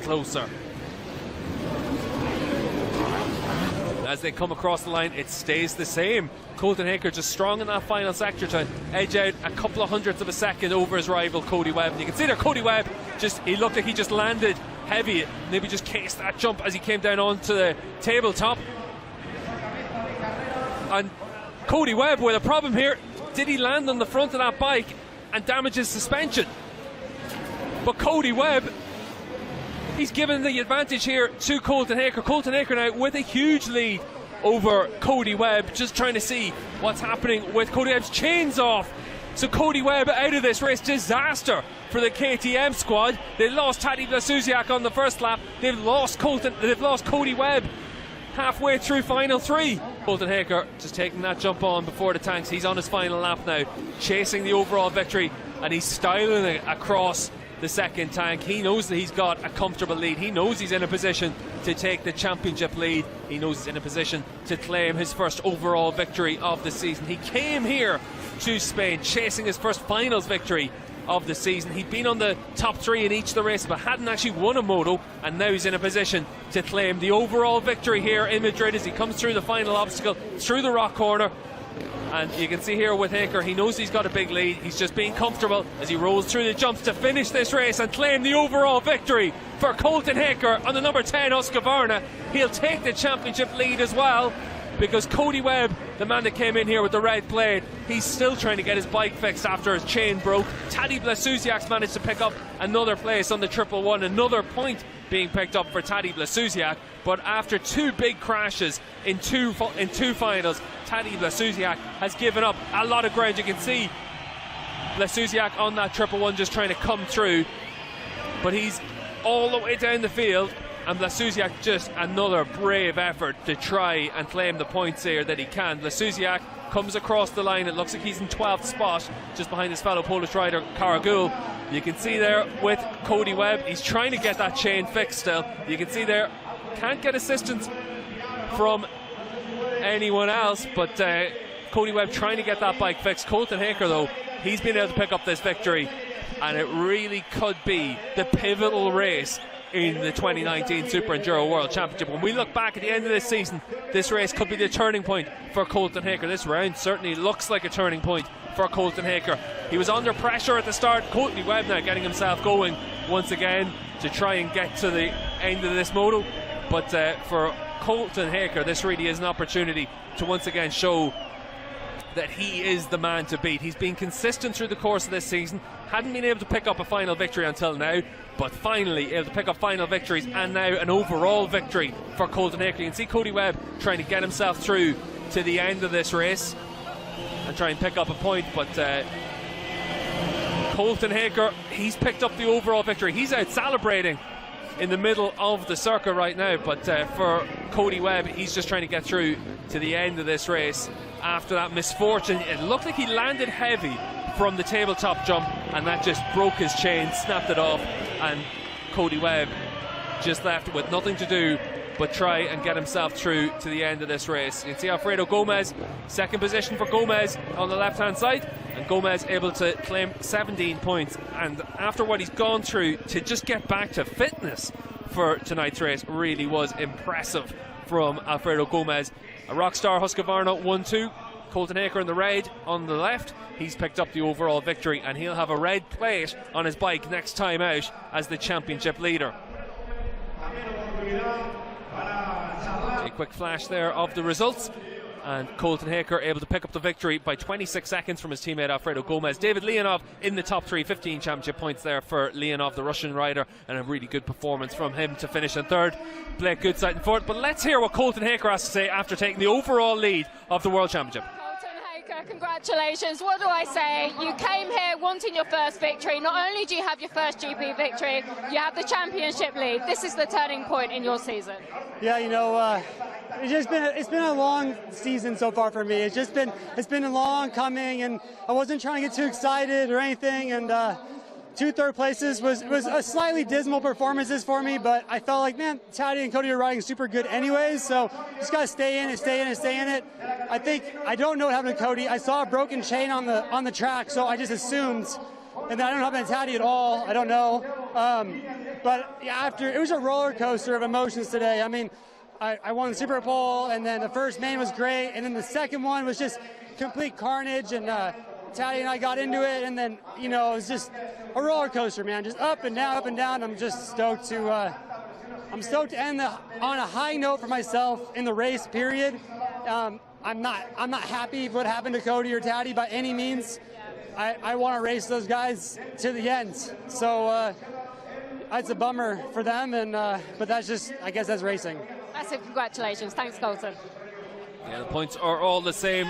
closer. As they come across the line, it stays the same. Colton Haaker just strong in that final sector to edge out a couple of hundredths of a second over his rival Cody Webb. And you can see there Cody Webb, he looked like he just landed heavy, maybe just cased that jump as he came down onto the tabletop. And Cody Webb with a problem here. Did he land on the front of that bike and damage his suspension? But Cody Webb, he's given the advantage here to Colton Haaker. Colton Haaker now with a huge lead over Cody Webb, just trying to see what's happening with Cody Webb's chains off. So Cody Webb out of this race. Disaster for the KTM squad. They lost Tadej Blasuziak on the first lap. They've lost Cody Webb halfway through final three. Colton Haaker just taking that jump on before the tanks. He's on his final lap now, chasing the overall victory, and he's styling it across the second tank. He knows that he's got a comfortable lead. He knows he's in a position to take the championship lead. He knows he's in a position to claim his first overall victory of the season. He came here to Spain chasing his first finals victory of the season. He'd been on the top three in each of the races but hadn't actually won a moto, and now he's in a position to claim the overall victory here in Madrid as he comes through the final obstacle, through the rock corner. And you can see here with Haaker, he knows he's got a big lead. He's just being comfortable as he rolls through the jumps to finish this race and claim the overall victory for Colton Haaker on the number 10 Husqvarna. He'll take the championship lead as well, because Cody Webb, the man that came in here with the red blade, he's still trying to get his bike fixed after his chain broke. Tadej Blasuziak's managed to pick up another place on the 111, another point being picked up for Tadej Blasuziak. But after two big crashes in two finals, Tadej Blasuziak has given up a lot of ground. You can see Blasuziak on that 111 just trying to come through, but he's all the way down the field. And Blasuziak, just another brave effort to try and claim the points here that he can. Blasuziak comes across the line. It looks like he's in 12th spot, just behind his fellow Polish rider Karagul. You can see there with Cody Webb, he's trying to get that chain fixed still. You can see there, can't get assistance from anyone else, but Cody Webb trying to get that bike fixed. Colton Haaker, though, he's been able to pick up this victory, and it really could be the pivotal race in the 2019 Super Enduro World Championship. When we look back at the end of this season, this race could be the turning point for Colton Haaker. This round certainly looks like a turning point for Colton Haaker. He was under pressure at the start. Cody Webb now getting himself going once again to try and get to the end of this moto. But for Colton Haaker, this really is an opportunity to once again show that he is the man to beat. He's been consistent through the course of this season, hadn't been able to pick up a final victory until now, but finally able to pick up final victories, and now an overall victory for Colton Haaker. You can see Cody Webb trying to get himself through to the end of this race and try and pick up a point, but Colton Haaker, he's picked up the overall victory. He's out celebrating in the middle of the circle right now, but for Cody Webb, he's just trying to get through to the end of this race after that misfortune. It looked like he landed heavy from the tabletop jump, and that just broke his chain, snapped it off, and Cody Webb just left with nothing to do but try and get himself through to the end of this race. You can see Alfredo Gomez, second position for Gomez on the left hand side, and Gomez able to claim 17 points, and after what he's gone through, to just get back to fitness for tonight's race really was impressive from Alfredo Gomez. A Rockstar Husqvarna 1-2, Colton Haaker in the red on the left. He's picked up the overall victory, and he'll have a red plate on his bike next time out as the championship leader. A quick flash there of the results, and Colton Haaker able to pick up the victory by 26 seconds from his teammate Alfredo Gomez. David Leonov in the top three, 15 championship points there for Leonov, the Russian rider, and a really good performance from him to finish in third. Blake Goodside in fourth. But let's hear what Colton Haaker has to say after taking the overall lead of the World Championship. Congratulations. What do I say? You came here wanting your first victory. Not only do you have your first GP victory, you have the championship lead. This is the turning point in your season. Yeah, you know, it's been a long season so far for me. It's been a long coming, and I wasn't trying to get too excited or anything, and 2 third places was a slightly dismal performances for me, but I felt like, man, Tadej and Cody are riding super good anyways, so just got to stay in it. I don't know what happened to Cody. I saw a broken chain on the track, so I just assumed, and I don't know what happened to Tadej at all. I don't know. But yeah, after it was a roller coaster of emotions today. I mean, I won the Super Bowl, and then the first main was great, and then the second one was just complete carnage, and Taddy and I got into it, and then it was just a roller coaster, man, just up and down, up and down. I'm just stoked to end on a high note for myself in the race. Period. I'm not happy with what happened to Cody or Taddy by any means. I want to race those guys to the end. So it's a bummer for them, but that's just, I guess that's racing. Massive congratulations. Thanks, Colton. Yeah, the points are all the same.